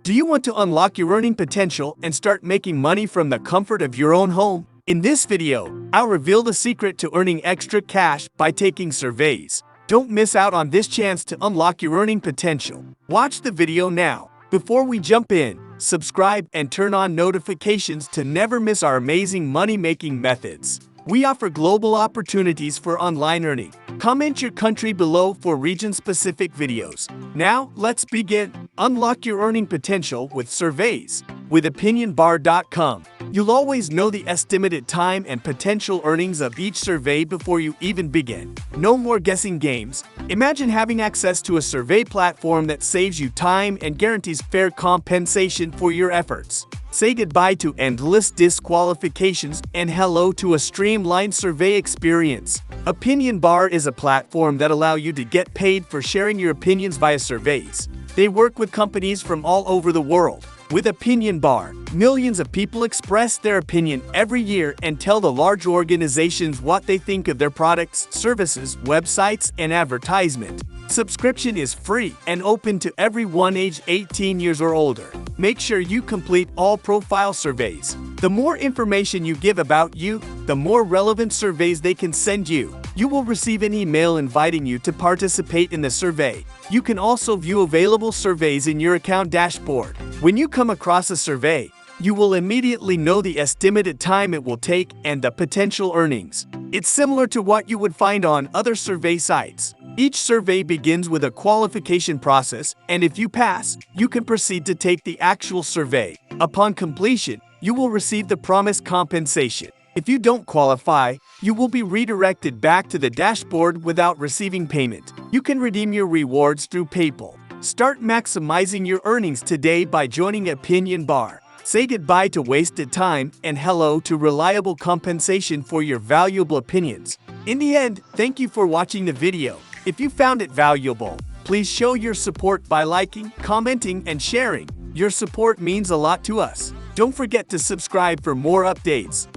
Do you want to unlock your earning potential and start making money from the comfort of your own home? In this video, I'll reveal the secret to earning extra cash by taking surveys. Don't miss out on this chance to unlock your earning potential. Watch the video now. Before we jump in, subscribe and turn on notifications to never miss our amazing money-making methods. We offer global opportunities for online earning. Comment your country below for region-specific videos. Now, let's begin. Unlock your earning potential with surveys. With OpinionBar.com, you'll always know the estimated time and potential earnings of each survey before you even begin. No more guessing games. Imagine having access to a survey platform that saves you time and guarantees fair compensation for your efforts. Say goodbye to endless disqualifications and hello to a streamlined survey experience. Opinion Bar is a platform that allows you to get paid for sharing your opinions via surveys. They work with companies from all over the world. With Opinion Bar, millions of people express their opinion every year and tell the large organizations what they think of their products, services, websites, and advertisement. Subscription is free and open to everyone aged 18 years or older. Make sure you complete all profile surveys. The more information you give about you, the more relevant surveys they can send you. You will receive an email inviting you to participate in the survey. You can also view available surveys in your account dashboard. When you come across a survey, you will immediately know the estimated time it will take and the potential earnings. It's similar to what you would find on other survey sites. Each survey begins with a qualification process, and if you pass, you can proceed to take the actual survey. Upon completion, you will receive the promised compensation. If you don't qualify, you will be redirected back to the dashboard without receiving payment. You can redeem your rewards through PayPal. Start maximizing your earnings today by joining Opinion Bar. Say goodbye to wasted time and hello to reliable compensation for your valuable opinions. In the end, thank you for watching the video. If you found it valuable, please show your support by liking, commenting, and sharing. Your support means a lot to us. Don't forget to subscribe for more updates.